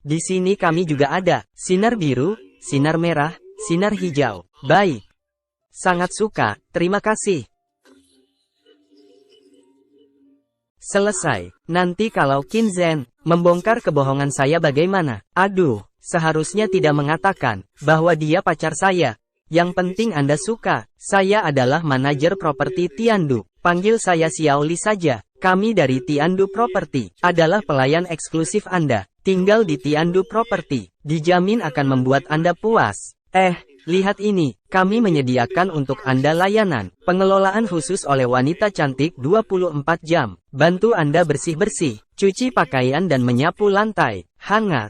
Di sini kami juga ada. Sinar biru, sinar merah, sinar hijau. Baik. Sangat suka, terima kasih. Selesai. Nanti kalau Kinzen membongkar kebohongan saya bagaimana? Aduh, seharusnya tidak mengatakan bahwa dia pacar saya. Yang penting Anda suka. Saya adalah manajer properti Tiandu. Panggil saya Xiaoli saja. Kami dari Tiandu Property adalah pelayan eksklusif Anda. Tinggal di Tiandu Property. Dijamin akan membuat Anda puas. Lihat ini. Kami menyediakan untuk Anda layanan pengelolaan khusus oleh wanita cantik 24 jam. Bantu Anda bersih-bersih, cuci pakaian dan menyapu lantai. Hangat.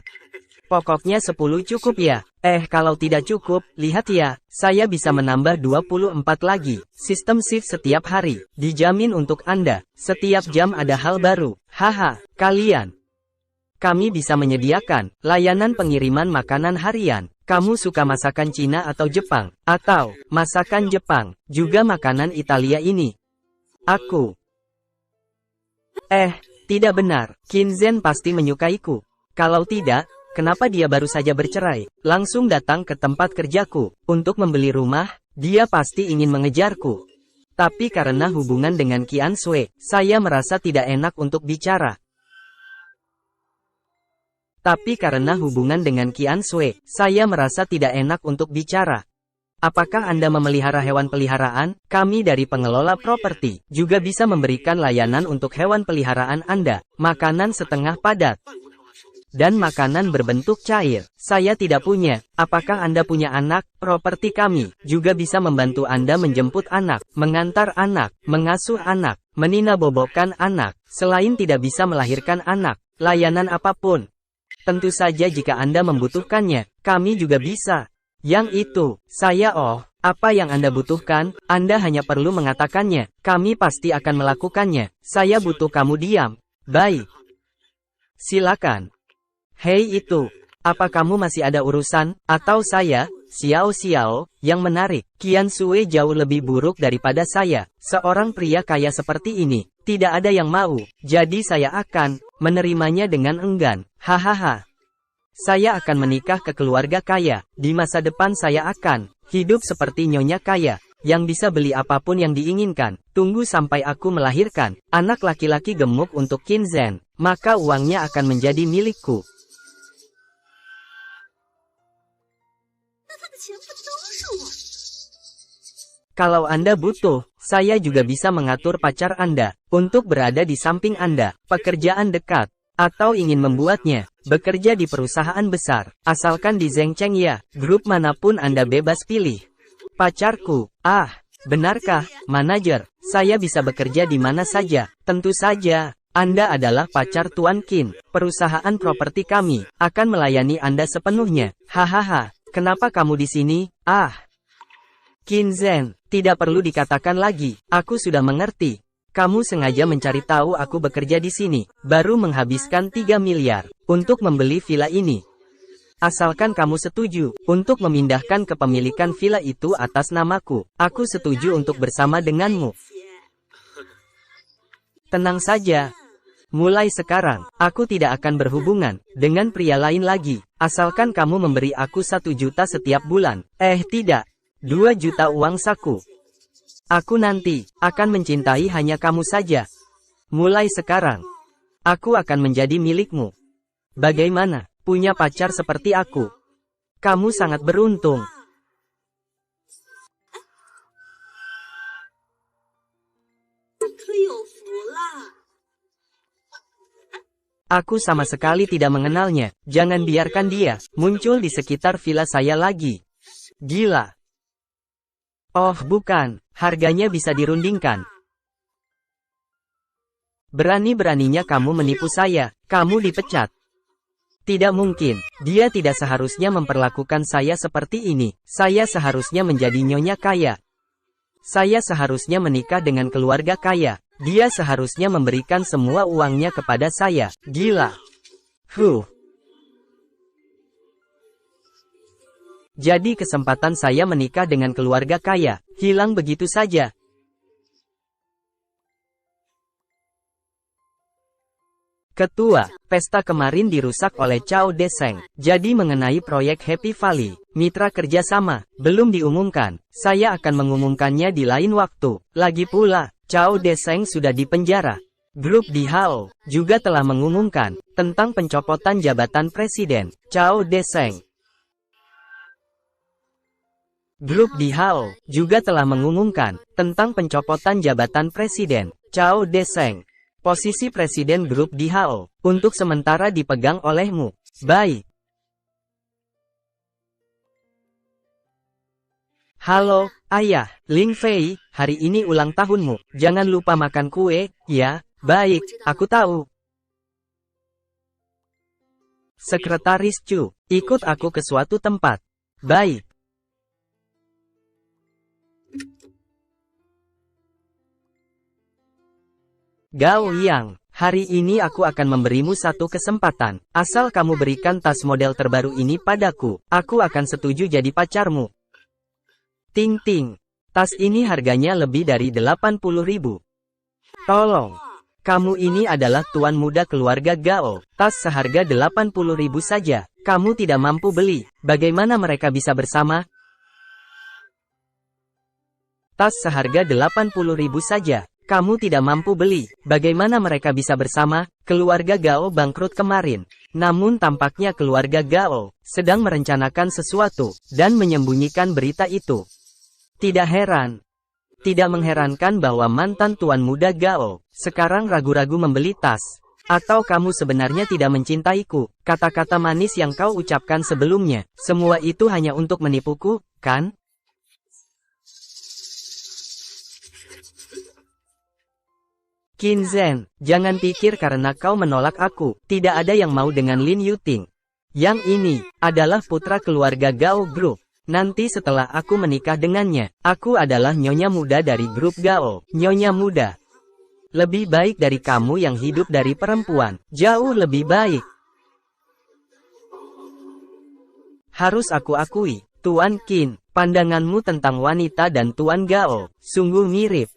Pokoknya 10 cukup ya. Kalau tidak cukup, lihat ya. Saya bisa menambah 24 lagi. Sistem shift setiap hari. Dijamin untuk Anda. Setiap jam ada hal baru. Haha, kalian. Kami bisa menyediakan layanan pengiriman makanan harian. Kamu suka masakan Cina atau Jepang? Atau masakan Jepang, juga makanan Italia ini? Aku. Tidak benar. Kinzen pasti menyukaiku. Kalau tidak, kenapa dia baru saja bercerai? Langsung datang ke tempat kerjaku untuk membeli rumah. Dia pasti ingin mengejarku. Tapi karena hubungan dengan Qian Sui, saya merasa tidak enak untuk bicara. Apakah Anda memelihara hewan peliharaan? Kami dari pengelola properti juga bisa memberikan layanan untuk hewan peliharaan Anda. Makanan setengah padat dan makanan berbentuk cair. Saya tidak punya. Apakah Anda punya anak? Properti kami juga bisa membantu Anda menjemput anak, mengantar anak, mengasuh anak, meninabobokan anak. Selain tidak bisa melahirkan anak, layanan apapun. Tentu saja jika Anda membutuhkannya, kami juga bisa. Yang itu, apa yang Anda butuhkan, Anda hanya perlu mengatakannya. Kami pasti akan melakukannya. Saya butuh kamu diam. Baik. Silakan. Hei itu, apa kamu masih ada urusan? Atau saya, Xiao, yang menarik. Qian Sui jauh lebih buruk daripada saya. Seorang pria kaya seperti ini, tidak ada yang mau. Jadi saya akan menerimanya dengan enggan. Hahaha. Saya akan menikah ke keluarga kaya. Di masa depan saya akan hidup seperti nyonya kaya, yang bisa beli apapun yang diinginkan. Tunggu sampai aku melahirkan anak laki-laki gemuk untuk Kinzen, maka uangnya akan menjadi milikku. Kalau Anda butuh, saya juga bisa mengatur pacar Anda untuk berada di samping Anda. Pekerjaan dekat, atau ingin membuatnya bekerja di perusahaan besar, asalkan di Zhengcheng ya. Grup manapun Anda bebas pilih. Pacarku, benarkah, manajer? Saya bisa bekerja di mana saja. Tentu saja, Anda adalah pacar Tuan Qin. Perusahaan properti kami akan melayani Anda sepenuhnya. Hahaha, kenapa kamu di sini? Kinzen, tidak perlu dikatakan lagi. Aku sudah mengerti. Kamu sengaja mencari tahu aku bekerja di sini, baru menghabiskan 3 miliar untuk membeli villa ini. Asalkan kamu setuju untuk memindahkan kepemilikan villa itu atas namaku, aku setuju untuk bersama denganmu. Tenang saja. Mulai sekarang, aku tidak akan berhubungan dengan pria lain lagi, asalkan kamu memberi aku 1 juta setiap bulan. Tidak. 2 juta uang saku. Aku nanti akan mencintai hanya kamu saja. Mulai sekarang, aku akan menjadi milikmu. Bagaimana, punya pacar seperti aku? Kamu sangat beruntung. Aku sama sekali tidak mengenalnya. Jangan biarkan dia muncul di sekitar villa saya lagi. Gila. Oh bukan, harganya bisa dirundingkan. Berani-beraninya kamu menipu saya, kamu dipecat. Tidak mungkin, dia tidak seharusnya memperlakukan saya seperti ini. Saya seharusnya menjadi nyonya kaya. Saya seharusnya menikah dengan keluarga kaya. Dia seharusnya memberikan semua uangnya kepada saya. Gila. Jadi kesempatan saya menikah dengan keluarga kaya, hilang begitu saja. Ketua, pesta kemarin dirusak oleh Chao Deseng. Jadi mengenai proyek Happy Valley, mitra kerjasama, belum diumumkan. Saya akan mengumumkannya di lain waktu. Lagi pula, Chao Deseng sudah dipenjara. Grup DHAO juga telah mengumumkan tentang pencopotan jabatan presiden Chao Deseng. Grup DHAO juga telah mengumumkan tentang pencopotan jabatan presiden Chao Deseng. Posisi presiden grup DHAO untuk sementara dipegang olehmu. Baik. Halo, Ayah, Ling Fei, hari ini ulang tahunmu. Jangan lupa makan kue, ya. Baik, aku tahu. Sekretaris Chu, ikut aku ke suatu tempat. Baik. Gao Yang, hari ini aku akan memberimu satu kesempatan. Asal kamu berikan tas model terbaru ini padaku, aku akan setuju jadi pacarmu. Ting ting. Tas ini harganya lebih dari 80.000. Tolong. Kamu ini adalah tuan muda keluarga Gao. Tas seharga 80.000 saja. Kamu tidak mampu beli. Bagaimana mereka bisa bersama? Tas seharga 80.000 saja. Kamu tidak mampu beli. Bagaimana mereka bisa bersama? Keluarga Gao bangkrut kemarin. Namun tampaknya keluarga Gao sedang merencanakan sesuatu dan menyembunyikan berita itu. Tidak heran. Tidak mengherankan bahwa mantan tuan muda Gao sekarang ragu-ragu membeli tas. Atau kamu sebenarnya tidak mencintaiku? Kata-kata manis yang kau ucapkan sebelumnya, semua itu hanya untuk menipuku, kan? Qin Zhen, jangan pikir karena kau menolak aku, tidak ada yang mau dengan Lin Yuting. Yang ini adalah putra keluarga Gao Group. Nanti setelah aku menikah dengannya, aku adalah nyonya muda dari grup Gao. Nyonya muda. Lebih baik dari kamu yang hidup dari perempuan. Jauh lebih baik. Harus aku akui, Tuan Qin, pandanganmu tentang wanita dan Tuan Gao sungguh mirip.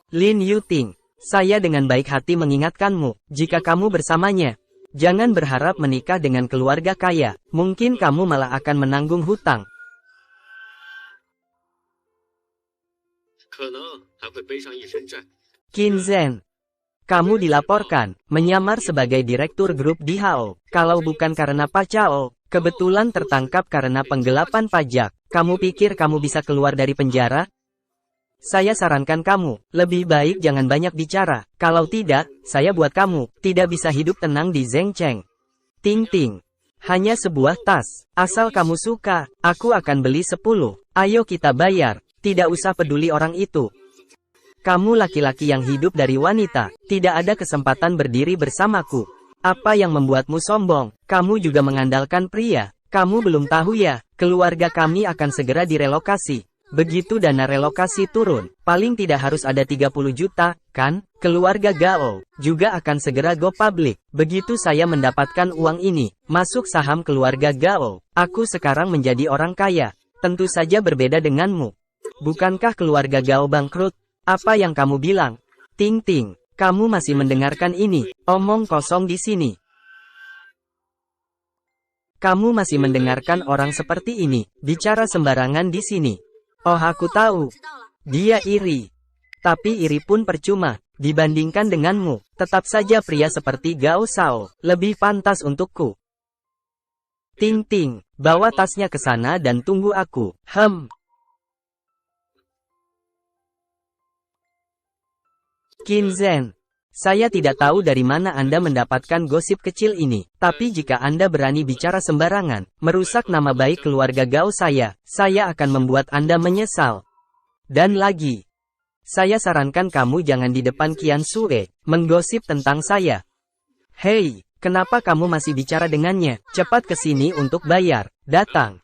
Lin Yuting, saya dengan baik hati mengingatkanmu, jika kamu bersamanya, jangan berharap menikah dengan keluarga kaya, mungkin kamu malah akan menanggung hutang. Qin Zhen, kamu dilaporkan, menyamar sebagai direktur grup DHAO, kalau bukan karena Pak Chao, kebetulan tertangkap karena penggelapan pajak, kamu pikir kamu bisa keluar dari penjara? Saya sarankan kamu, lebih baik jangan banyak bicara, kalau tidak, saya buat kamu tidak bisa hidup tenang di Zhengcheng. Ting ting. Hanya sebuah tas, asal kamu suka, aku akan beli 10, ayo kita bayar, tidak usah peduli orang itu. Kamu laki-laki yang hidup dari wanita, tidak ada kesempatan berdiri bersamaku. Apa yang membuatmu sombong? Kamu juga mengandalkan pria, kamu belum tahu ya, keluarga kami akan segera direlokasi. Begitu dana relokasi turun, paling tidak harus ada 30 juta, kan? Keluarga Gao juga akan segera go public. Begitu saya mendapatkan uang ini, masuk saham keluarga Gao, aku sekarang menjadi orang kaya. Tentu saja berbeda denganmu. Bukankah keluarga Gao bangkrut? Apa yang kamu bilang? Ting ting, kamu masih mendengarkan ini? Omong kosong di sini. Kamu masih mendengarkan orang seperti ini bicara sembarangan di sini. Oh, aku tahu. Dia iri. Tapi iri pun percuma. Dibandingkan denganmu, tetap saja pria seperti Gao Shao lebih pantas untukku. Ting ting, bawa tasnya ke sana dan tunggu aku. Qin Zhen, saya tidak tahu dari mana Anda mendapatkan gosip kecil ini, tapi jika Anda berani bicara sembarangan, merusak nama baik keluarga Gao saya akan membuat Anda menyesal. Dan lagi, saya sarankan kamu jangan di depan Qian Sue menggosip tentang saya. Hei, kenapa kamu masih bicara dengannya? Cepat ke sini untuk bayar, datang.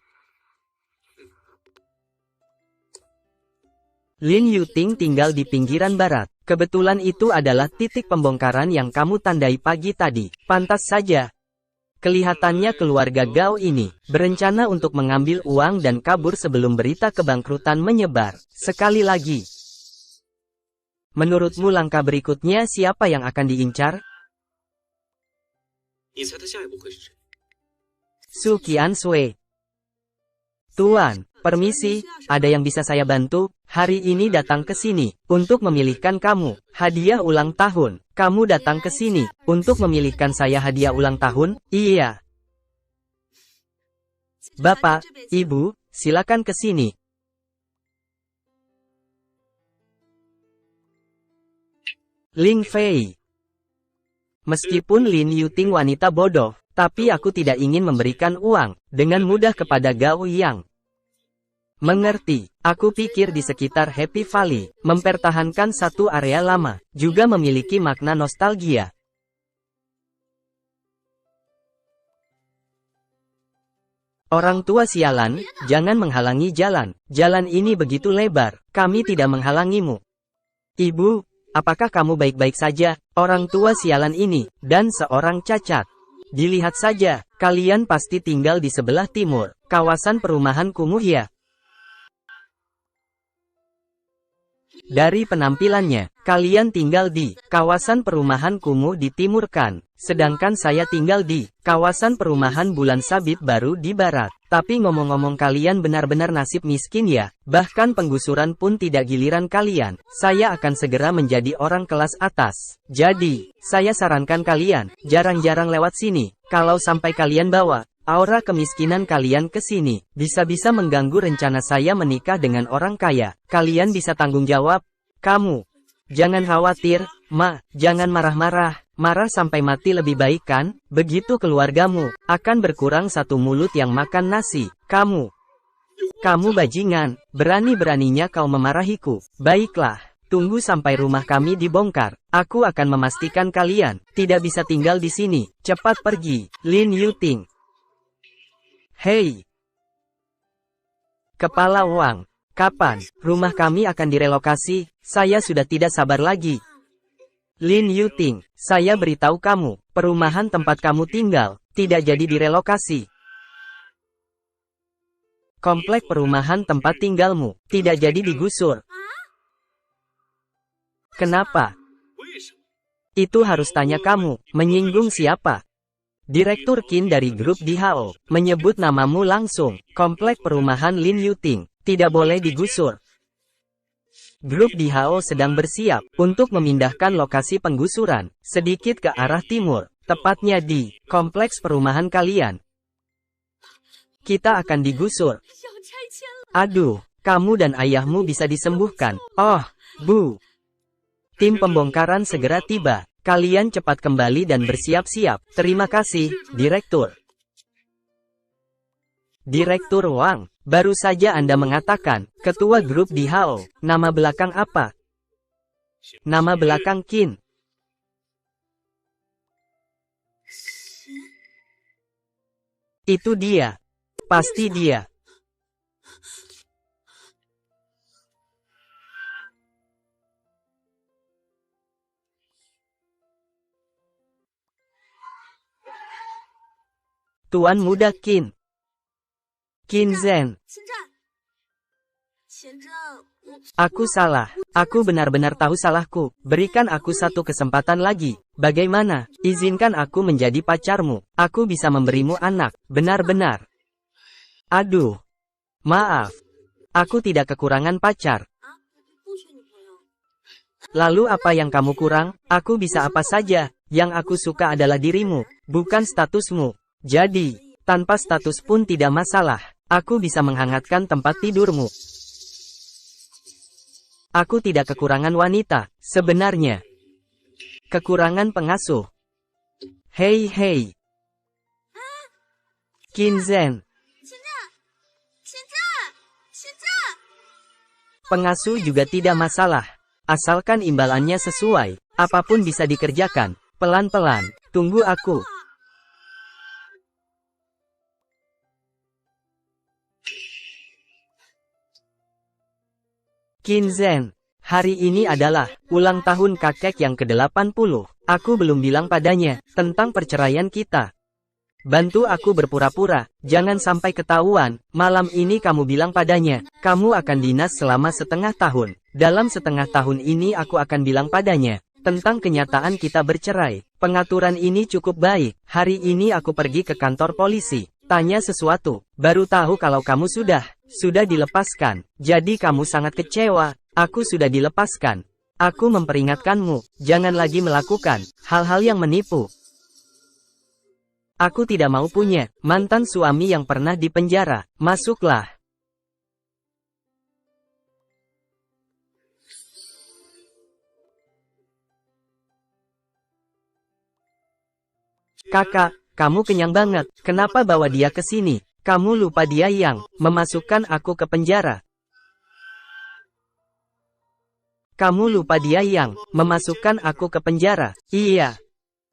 Lin Yuting tinggal di pinggiran barat. Kebetulan itu adalah titik pembongkaran yang kamu tandai pagi tadi. Pantas saja. Kelihatannya keluarga Gao ini berencana untuk mengambil uang dan kabur sebelum berita kebangkrutan menyebar. Sekali lagi, Menurutmu langkah berikutnya siapa yang akan diincar? 你猜他下一步会是谁？ Su Qiansui. Tuan, permisi, ada yang bisa saya bantu? Hari ini datang ke sini untuk memilihkan kamu hadiah ulang tahun. Kamu datang ke sini untuk memilihkan saya hadiah ulang tahun? Iya. Bapak, Ibu, silakan ke sini. Ling Fei. Meskipun Lin Yuting wanita bodoh, tapi aku tidak ingin memberikan uang dengan mudah kepada Gao Yang. Mengerti, aku pikir di sekitar Happy Valley, mempertahankan satu area lama, juga memiliki makna nostalgia. Orang tua sialan, jangan menghalangi jalan. Jalan ini begitu lebar, kami tidak menghalangimu. Ibu, apakah kamu baik-baik saja? Orang tua sialan ini, dan seorang cacat. Dilihat saja, kalian pasti tinggal di sebelah timur, kawasan perumahan kumuh ya. Dari penampilannya, kalian tinggal di kawasan perumahan kumuh di timur kan, sedangkan saya tinggal di kawasan perumahan bulan sabit baru di barat. Tapi ngomong-ngomong kalian benar-benar nasib miskin ya, bahkan penggusuran pun tidak giliran kalian. Saya akan segera menjadi orang kelas atas. Jadi, saya sarankan kalian, jarang-jarang lewat sini. Kalau sampai kalian bawa aura kemiskinan kalian ke sini, bisa-bisa mengganggu rencana saya menikah dengan orang kaya. Kalian bisa tanggung jawab? Kamu. Jangan khawatir, Ma, jangan marah-marah. Marah sampai mati lebih baik kan? Begitu keluargamu, akan berkurang satu mulut yang makan nasi. Kamu bajingan, berani-beraninya kau memarahiku. Baiklah, tunggu sampai rumah kami dibongkar. Aku akan memastikan kalian tidak bisa tinggal di sini. Cepat pergi, Lin Yuting. Hei, Kepala Wang, kapan rumah kami akan direlokasi? Saya sudah tidak sabar lagi. Lin Yuting, saya beritahu kamu, perumahan tempat kamu tinggal tidak jadi direlokasi. Komplek perumahan tempat tinggalmu tidak jadi digusur. Kenapa? Itu harus tanya kamu, menyinggung siapa? Direktur Qin dari grup DHO menyebut namamu langsung. Komplek perumahan Lin Yuting tidak boleh digusur. Grup DHO sedang bersiap untuk memindahkan lokasi penggusuran sedikit ke arah timur, tepatnya di kompleks perumahan kalian. Kita akan digusur. Aduh, kamu dan ayahmu bisa disembuhkan. Oh, Bu. Tim pembongkaran segera tiba. Kalian cepat kembali dan bersiap-siap. Terima kasih, Direktur. Direktur Wang, baru saja Anda mengatakan, ketua grup DHO, nama belakang apa? Nama belakang Qin. Itu dia. Pasti dia. Tuan muda Qin. Qin Zhen. Aku salah. Aku benar-benar tahu salahku. Berikan aku satu kesempatan lagi. Bagaimana? Izinkan aku menjadi pacarmu. Aku bisa memberimu anak. Benar-benar. Aduh. Maaf. Aku tidak kekurangan pacar. Lalu apa yang kamu kurang? Aku bisa apa saja. Yang aku suka adalah dirimu, bukan statusmu. Jadi, tanpa status pun tidak masalah. Aku bisa menghangatkan tempat tidurmu. Aku tidak kekurangan wanita, sebenarnya. Kekurangan pengasuh. Hei hei. Qin Zhen. Pengasuh juga tidak masalah. Asalkan imbalannya sesuai, apapun bisa dikerjakan. Pelan-pelan, tunggu aku. Qin Zhen, hari ini adalah ulang tahun kakek yang ke-80. Aku belum bilang padanya tentang perceraian kita. Bantu aku berpura-pura, jangan sampai ketahuan. Malam ini kamu bilang padanya, kamu akan dinas selama setengah tahun. Dalam setengah tahun ini aku akan bilang padanya, tentang kenyataan kita bercerai. Pengaturan ini cukup baik. Hari ini aku pergi ke kantor polisi. Tanya sesuatu, baru tahu kalau kamu sudah dilepaskan. Jadi kamu sangat kecewa. Aku sudah dilepaskan. Aku memperingatkanmu, jangan lagi melakukan hal-hal yang menipu. Aku tidak mau punya mantan suami yang pernah dipenjara. Masuklah. Kakak, kamu kenyang banget. Kenapa bawa dia ke sini? Kamu lupa dia yang memasukkan aku ke penjara. Kamu lupa dia yang memasukkan aku ke penjara. Iya.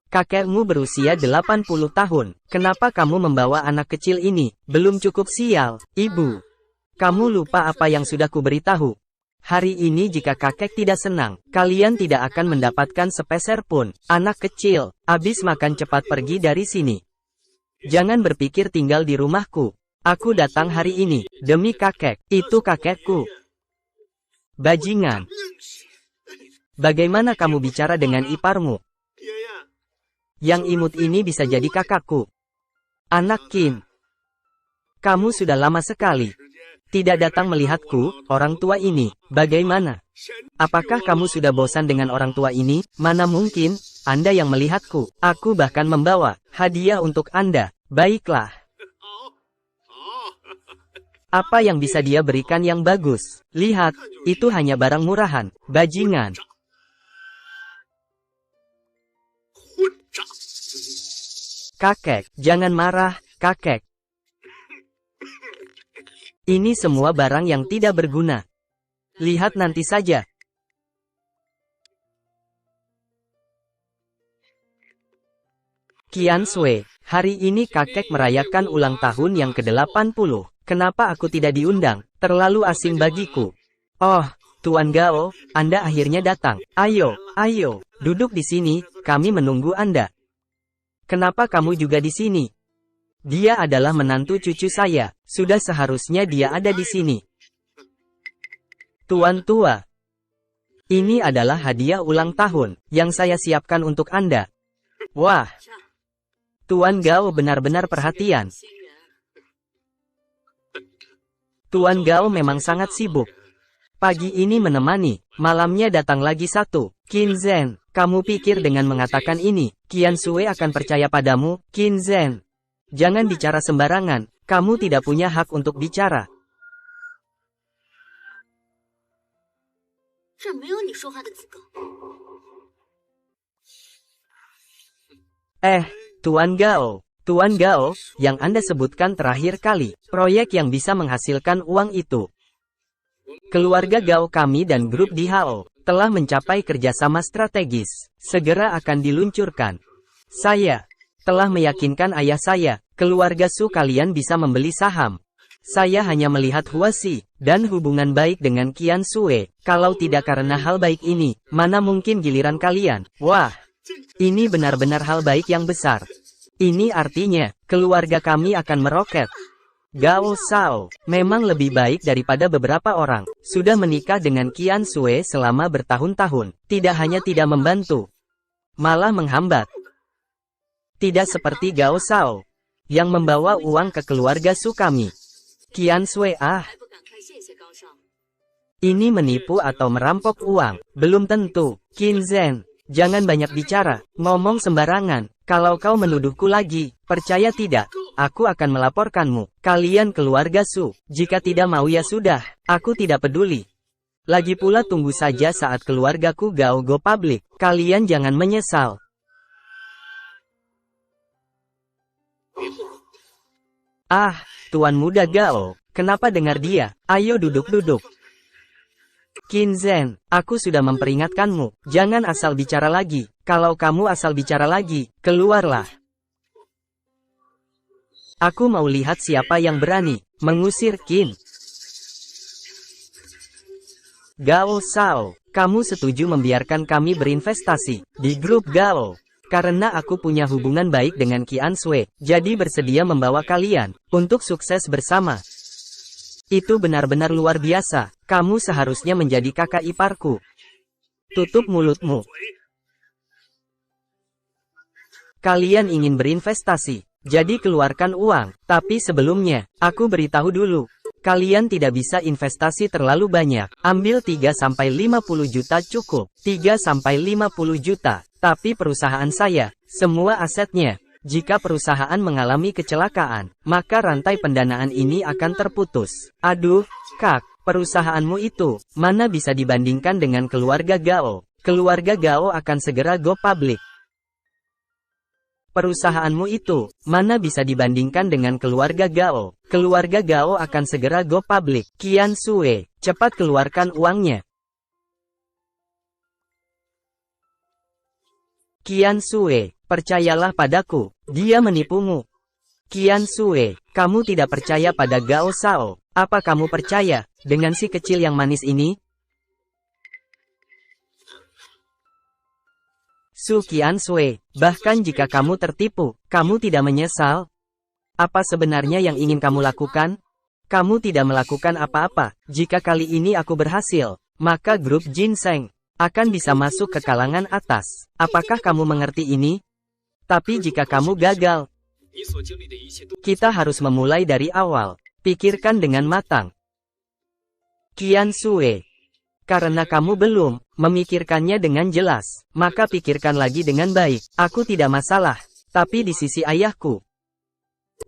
Kakekmu berusia 80 tahun. Kenapa kamu membawa anak kecil ini? Belum cukup sial, Ibu. Kamu lupa apa yang sudah kuberitahu. Hari ini jika kakek tidak senang, kalian tidak akan mendapatkan sepeser pun. Anak kecil, habis makan cepat pergi dari sini. Jangan berpikir tinggal di rumahku. Aku datang hari ini, demi kakek. Itu kakekku. Bajingan. Bagaimana kamu bicara dengan iparmu? Yang imut ini bisa jadi kakakku. Anak Kim. Kamu sudah lama sekali tidak datang melihatku, orang tua ini. Bagaimana? Apakah kamu sudah bosan dengan orang tua ini? Mana mungkin, Anda yang melihatku. Aku bahkan membawa hadiah untuk Anda. Baiklah. Apa yang bisa dia berikan yang bagus? Lihat, itu hanya barang murahan. Bajingan. Kakek, jangan marah, kakek. Ini semua barang yang tidak berguna. Lihat nanti saja. Qian Sui, hari ini kakek merayakan ulang tahun yang ke-80. Kenapa aku tidak diundang? Terlalu asing bagiku. Oh, Tuan Gao, Anda akhirnya datang. Ayo, duduk di sini, kami menunggu Anda. Kenapa kamu juga di sini? Dia adalah menantu cucu saya. Sudah seharusnya dia ada di sini. Tuan tua. Ini adalah hadiah ulang tahun yang saya siapkan untuk Anda. Wah. Tuan Gao benar-benar perhatian. Tuan Gao memang sangat sibuk. Pagi ini menemani, malamnya datang lagi satu. Qin Zhen, kamu pikir dengan mengatakan ini, Qian Sui akan percaya padamu? Qin Zhen, jangan bicara sembarangan, kamu tidak punya hak untuk bicara. Tuan Gao, yang Anda sebutkan terakhir kali, proyek yang bisa menghasilkan uang itu. Keluarga Gao kami dan grup di Hao telah mencapai kerjasama strategis. Segera akan diluncurkan. Saya telah meyakinkan ayah saya, keluarga Su kalian bisa membeli saham. Saya hanya melihat Huasi dan hubungan baik dengan Qian Sui. Kalau tidak karena hal baik ini, mana mungkin giliran kalian? Wah, ini benar-benar hal baik yang besar. Ini artinya, keluarga kami akan meroket. Gao Shao memang lebih baik daripada beberapa orang. Sudah menikah dengan Qian Sui selama bertahun-tahun. Tidak hanya tidak membantu, malah menghambat. Tidak seperti Gao Shao yang membawa uang ke keluarga Su kami. Qian Sui ini menipu atau merampok uang? Belum tentu. Qin Zhen, jangan banyak bicara, ngomong sembarangan. Kalau kau menuduhku lagi, percaya tidak, aku akan melaporkanmu. Kalian keluarga Su, jika tidak mau ya sudah, aku tidak peduli. Lagi pula tunggu saja saat keluargaku Gao go public, kalian jangan menyesal. Ah, Tuan Muda Gao, kenapa dengar dia? Ayo duduk-duduk. Qin Zhen, aku sudah memperingatkanmu, jangan asal bicara lagi. Kalau kamu asal bicara lagi, keluarlah. Aku mau lihat siapa yang berani mengusir Qin. Gao Shao, kamu setuju membiarkan kami berinvestasi di grup Gao? Karena aku punya hubungan baik dengan Qian Sui, jadi bersedia membawa kalian untuk sukses bersama. Itu benar-benar luar biasa. Kamu seharusnya menjadi kakak iparku. Tutup mulutmu. Kalian ingin berinvestasi, jadi keluarkan uang. Tapi sebelumnya, aku beritahu dulu. Kalian tidak bisa investasi terlalu banyak. Ambil 3-50 juta cukup. 3-50 juta. Tapi perusahaan saya, semua asetnya. Jika perusahaan mengalami kecelakaan, maka rantai pendanaan ini akan terputus. Aduh, Kak, perusahaanmu itu, mana bisa dibandingkan dengan keluarga Gao. Keluarga Gao akan segera go public. Perusahaanmu itu, mana bisa dibandingkan dengan keluarga Gao. Keluarga Gao akan segera go public. Qian Sui, cepat keluarkan uangnya. Qian Sui, percayalah padaku, dia menipumu. Qian Sui, kamu tidak percaya pada Gao Shao. Apa kamu percaya dengan si kecil yang manis ini? Su Qian Sui, bahkan jika kamu tertipu, kamu tidak menyesal? Apa sebenarnya yang ingin kamu lakukan? Kamu tidak melakukan apa-apa. Jika kali ini aku berhasil, maka grup Ginseng akan bisa masuk ke kalangan atas. Apakah kamu mengerti ini? Tapi jika kamu gagal, kita harus memulai dari awal. Pikirkan dengan matang. Qian Sui, karena kamu belum memikirkannya dengan jelas, maka pikirkan lagi dengan baik. Aku tidak masalah, tapi di sisi ayahku.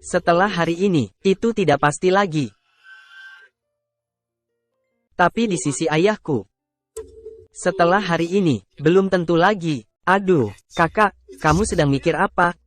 Setelah hari ini, itu tidak pasti lagi. Tapi di sisi ayahku. Setelah hari ini, belum tentu lagi. Aduh, kakak, kamu sedang mikir apa?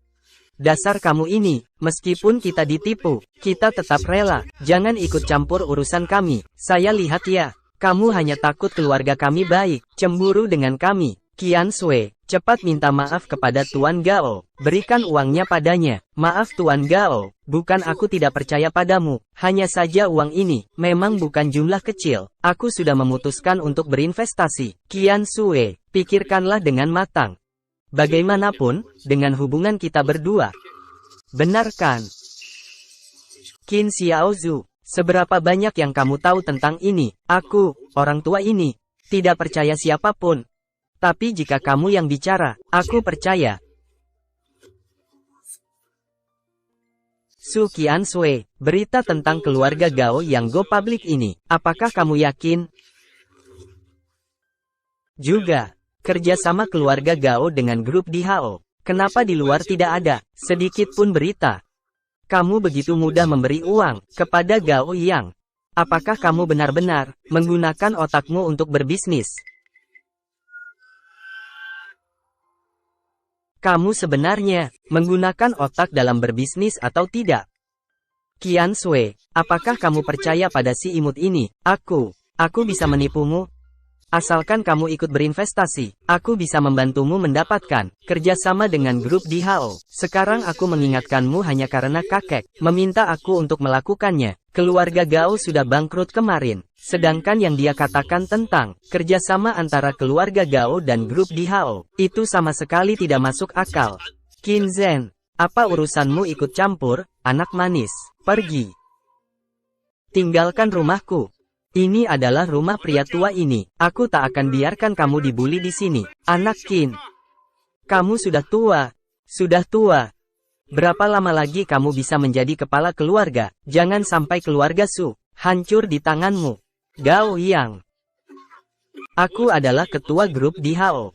Dasar kamu ini, meskipun kita ditipu, kita tetap rela. Jangan ikut campur urusan kami. Saya lihat ya. Kamu hanya takut keluarga kami baik, cemburu dengan kami. Qian Sui, cepat minta maaf kepada Tuan Gao. Berikan uangnya padanya. Maaf Tuan Gao, bukan aku tidak percaya padamu. Hanya saja uang ini, memang bukan jumlah kecil. Aku sudah memutuskan untuk berinvestasi. Qian Sui, pikirkanlah dengan matang. Bagaimanapun, dengan hubungan kita berdua. Benarkan? Qin Xiaozhu. Seberapa banyak yang kamu tahu tentang ini? Aku, orang tua ini, tidak percaya siapapun. Tapi jika kamu yang bicara, aku percaya. Su Qian Sui, berita tentang keluarga Gao yang go public ini, apakah kamu yakin? Juga, kerjasama keluarga Gao dengan grup Dihao. Kenapa di luar tidak ada sedikit pun berita? Kamu begitu mudah memberi uang kepada Gao Yang. Apakah kamu benar-benar menggunakan otakmu untuk berbisnis? Kamu sebenarnya menggunakan otak dalam berbisnis atau tidak? Qian Sui, apakah kamu percaya pada si imut ini? Aku bisa menipumu? Asalkan kamu ikut berinvestasi, aku bisa membantumu mendapatkan kerjasama dengan grup Dihao. Sekarang aku mengingatkanmu hanya karena kakek meminta aku untuk melakukannya. Keluarga Gao sudah bangkrut kemarin. Sedangkan yang dia katakan tentang kerjasama antara keluarga Gao dan grup Dihao, itu sama sekali tidak masuk akal. Qin Zhen, apa urusanmu ikut campur, anak manis? Pergi. Tinggalkan rumahku. Ini adalah rumah pria tua ini. Aku tak akan biarkan kamu dibully di sini. Anak Qin. Kamu sudah tua. Sudah tua. Berapa lama lagi kamu bisa menjadi kepala keluarga? Jangan sampai keluarga Su hancur di tanganmu. Gao Yang. Aku adalah ketua grup Dihao.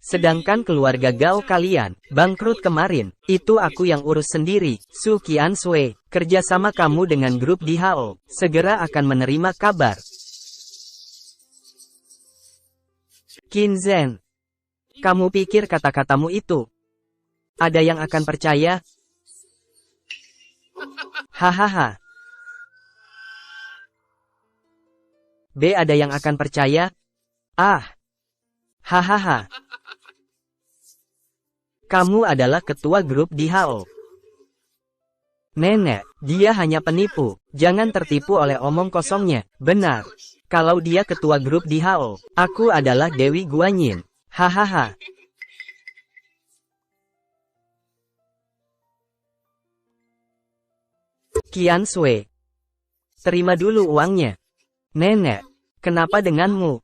Sedangkan keluarga Gao kalian bangkrut kemarin. Itu aku yang urus sendiri. Su Qian Sui, kerjasama kamu dengan grup Dihao segera akan menerima kabar. Qin Zhen, kamu pikir kata-katamu itu ada yang akan percaya? Hahaha. B, ada yang akan percaya? Ah. Hahaha. Kamu adalah ketua grup Dihao. Nenek, dia hanya penipu. Jangan tertipu oleh omong kosongnya. Benar. Kalau dia ketua grup Dihao, aku adalah Dewi Guanyin. Hahaha. Qian Sui. Terima dulu uangnya. Nenek, kenapa denganmu?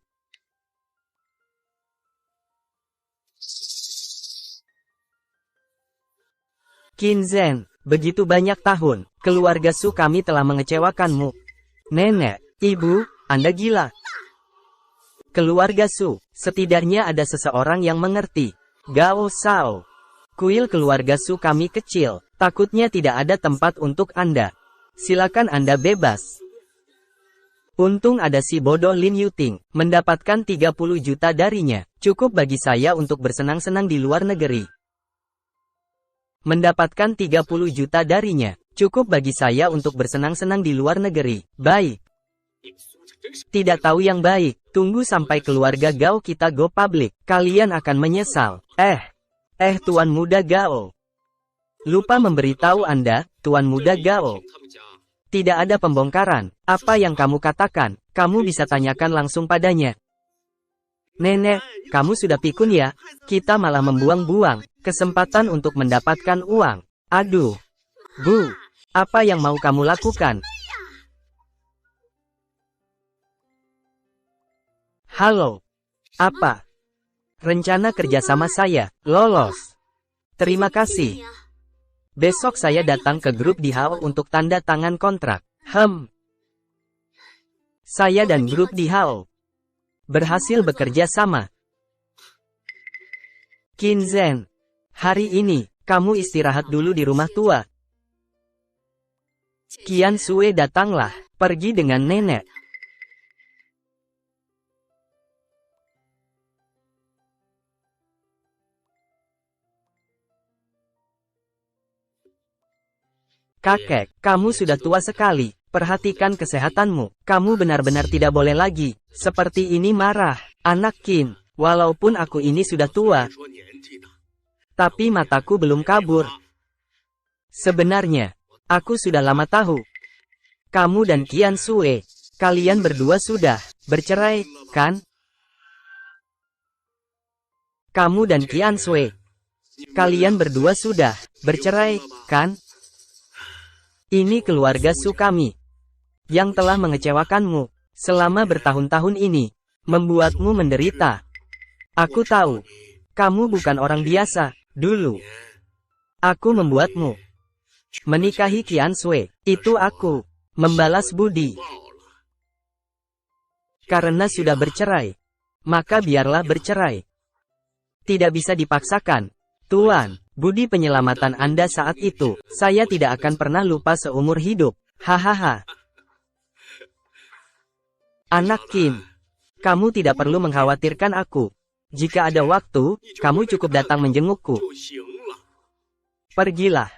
Qin Zhen, begitu banyak tahun, keluarga Su kami telah mengecewakanmu. Nenek, ibu, Anda gila. Keluarga Su, setidaknya ada seseorang yang mengerti. Gao Shao. Kuil keluarga Su kami kecil, takutnya tidak ada tempat untuk Anda. Silakan Anda bebas. Untung ada si bodoh Lin Yuting, mendapatkan 30 juta darinya. Cukup bagi saya untuk bersenang-senang di luar negeri. Mendapatkan 30 juta darinya. Cukup bagi saya untuk bersenang-senang di luar negeri. Baik. Tidak tahu yang baik. Tunggu sampai keluarga Gao kita go public. Kalian akan menyesal. Tuan Muda Gao. Lupa memberitahu Anda, Tuan Muda Gao. Tidak ada pembongkaran. Apa yang kamu katakan, kamu bisa tanyakan langsung padanya. Nenek, kamu sudah pikun ya? Kita malah membuang-buang kesempatan untuk mendapatkan uang. Aduh. Bu, apa yang mau kamu lakukan? Halo. Apa? Rencana kerjasama saya, lolos. Terima kasih. Besok saya datang ke grup di Hao untuk tanda tangan kontrak. Saya dan grup di Hao berhasil bekerja sama. Qin Zhen, hari ini, kamu istirahat dulu di rumah tua. Qian Sui datanglah, pergi dengan nenek. Kakek, kamu sudah tua sekali. Perhatikan kesehatanmu. Kamu benar-benar tidak boleh lagi seperti ini marah. Anak Qin, walaupun aku ini sudah tua, tapi mataku belum kabur. Sebenarnya, aku sudah lama tahu. Kamu dan Qian Sui, kalian berdua sudah bercerai, kan? Kamu dan Qian Sui, kalian berdua sudah bercerai, kan? Ini keluarga Su kami, yang telah mengecewakanmu, selama bertahun-tahun ini, membuatmu menderita. Aku tahu, kamu bukan orang biasa, dulu. Aku membuatmu menikahi Qian Sui, itu aku, membalas budi. Karena sudah bercerai, maka biarlah bercerai. Tidak bisa dipaksakan, Tuan. Budi penyelamatan Anda saat itu, saya tidak akan pernah lupa seumur hidup. Hahaha. Anak Qin, kamu tidak perlu mengkhawatirkan aku. Jika ada waktu, kamu cukup datang menjengukku. Pergilah.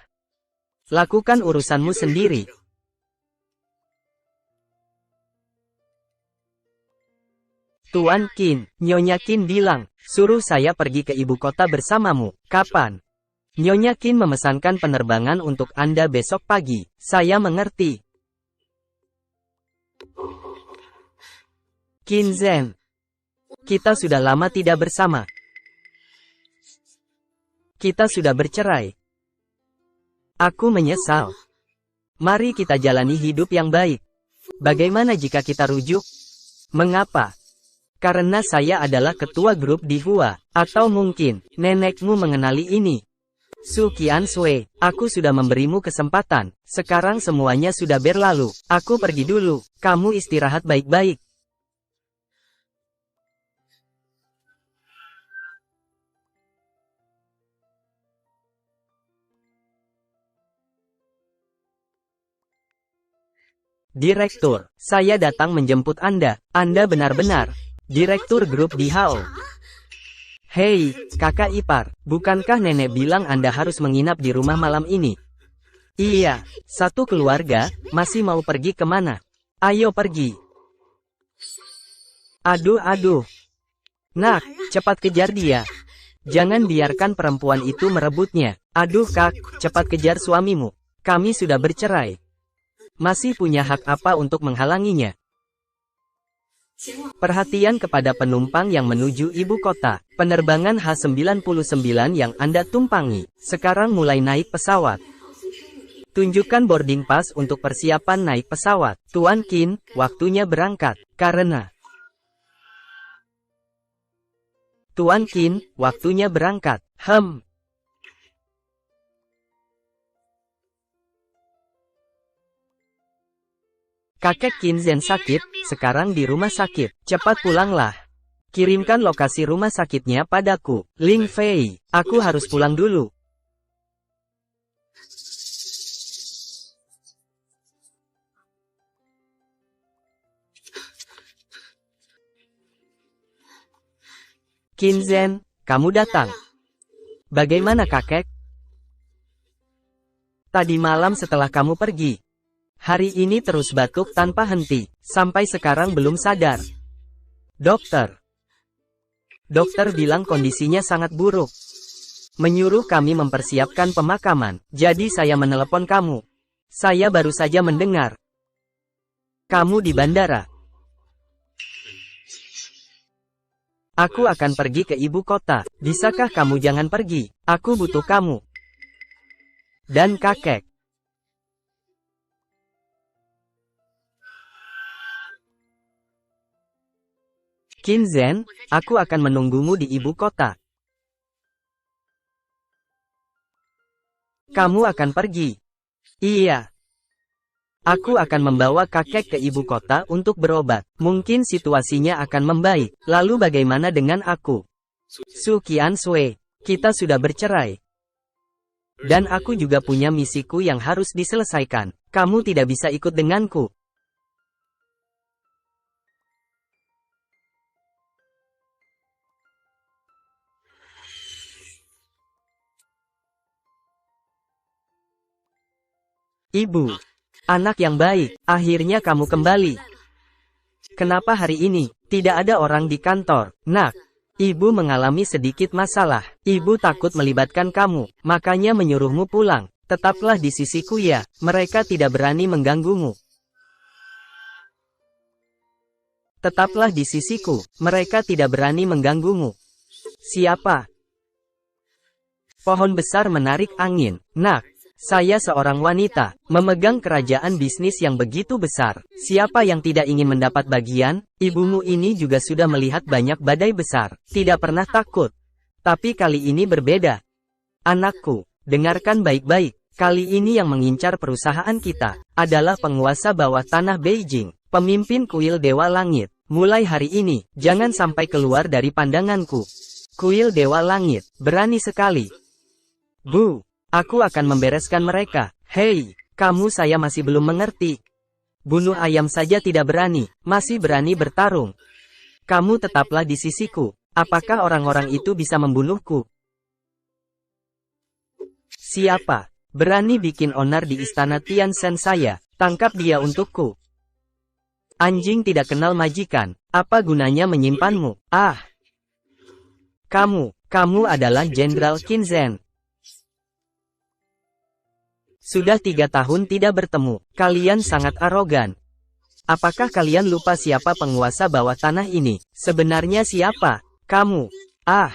Lakukan urusanmu sendiri. Tuan Qin, Nyonya Qin bilang, suruh saya pergi ke ibu kota bersamamu. Kapan? Nyonya Qin memesankan penerbangan untuk Anda besok pagi. Saya mengerti. Qin Zhen, kita sudah lama tidak bersama. Kita sudah bercerai. Aku menyesal. Mari kita jalani hidup yang baik. Bagaimana jika kita rujuk? Mengapa? Karena saya adalah ketua grup di Hua. Atau mungkin, nenekmu mengenali ini. Su Qian Sui, aku sudah memberimu kesempatan. Sekarang semuanya sudah berlalu. Aku pergi dulu. Kamu istirahat baik-baik. Direktur, saya datang menjemput Anda. Anda benar-benar direktur grup di Hao. Hei, kakak ipar, bukankah nenek bilang Anda harus menginap di rumah malam ini? Iya, satu keluarga, masih mau pergi kemana? Ayo pergi. Aduh. Nak, cepat kejar dia. Jangan biarkan perempuan itu merebutnya. Aduh kak, cepat kejar suamimu. Kami sudah bercerai. Masih punya hak apa untuk menghalanginya? Perhatian kepada penumpang yang menuju ibu kota. Penerbangan H99 yang Anda tumpangi, sekarang mulai naik pesawat. Tunjukkan boarding pass untuk persiapan naik pesawat. Tuan Qin, waktunya berangkat. Karena Tuan Qin, waktunya berangkat. Kakek Qinzhen sakit, sekarang di rumah sakit. Cepat pulanglah. Kirimkan lokasi rumah sakitnya padaku. Ling Fei, aku harus pulang dulu. Qinzhen, kamu datang. Bagaimana kakek? Tadi malam setelah kamu pergi. Hari ini terus batuk tanpa henti. Sampai sekarang belum sadar. Dokter bilang kondisinya sangat buruk. Menyuruh kami mempersiapkan pemakaman. Jadi saya menelepon kamu. Saya baru saja mendengar. Kamu di bandara. Aku akan pergi ke ibu kota. Bisakah kamu jangan pergi? Aku butuh kamu. Dan kakek. Qinzhen, aku akan menunggumu di ibu kota. Kamu akan pergi. Iya. Aku akan membawa kakek ke ibu kota untuk berobat. Mungkin situasinya akan membaik. Lalu bagaimana dengan aku? Su Qianshui, kita sudah bercerai. Dan aku juga punya misiku yang harus diselesaikan. Kamu tidak bisa ikut denganku. Ibu. Anak yang baik, akhirnya kamu kembali. Kenapa hari ini tidak ada orang di kantor? Nak, ibu mengalami sedikit masalah. Ibu takut melibatkan kamu, makanya menyuruhmu pulang. Tetaplah di sisiku ya, mereka tidak berani mengganggumu. Tetaplah di sisiku, mereka tidak berani mengganggumu. Siapa? Pohon besar menarik angin. Nak. Saya seorang wanita, memegang kerajaan bisnis yang begitu besar. Siapa yang tidak ingin mendapat bagian? Ibumu ini juga sudah melihat banyak badai besar. Tidak pernah takut. Tapi kali ini berbeda. Anakku, dengarkan baik-baik. Kali ini yang mengincar perusahaan kita adalah penguasa bawah tanah Beijing, pemimpin kuil Dewa Langit. Mulai hari ini, jangan sampai keluar dari pandanganku. Kuil Dewa Langit, berani sekali. Bu. Aku akan membereskan mereka. Hei, kamu saya masih belum mengerti. Bunuh ayam saja tidak berani, masih berani bertarung. Kamu tetaplah di sisiku. Apakah orang-orang itu bisa membunuhku? Siapa? Berani bikin onar di istana Tianzhen saya. Tangkap dia untukku. Anjing tidak kenal majikan. Apa gunanya menyimpanmu? Ah! Kamu adalah Jenderal Qinzhen. Sudah 3 tahun tidak bertemu. Kalian sangat arogan. Apakah kalian lupa siapa penguasa bawah tanah ini? Sebenarnya siapa? Kamu. Ah.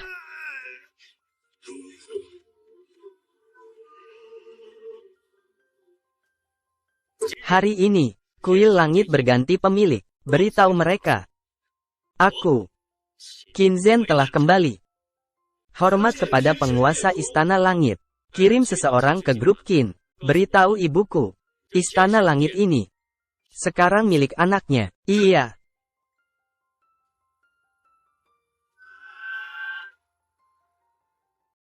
Hari ini, kuil langit berganti pemilik. Beritahu mereka. Aku. Qinzhen telah kembali. Hormat kepada penguasa istana langit. Kirim seseorang ke grup Qin. Beritahu ibuku, istana langit ini sekarang milik anaknya. Iya.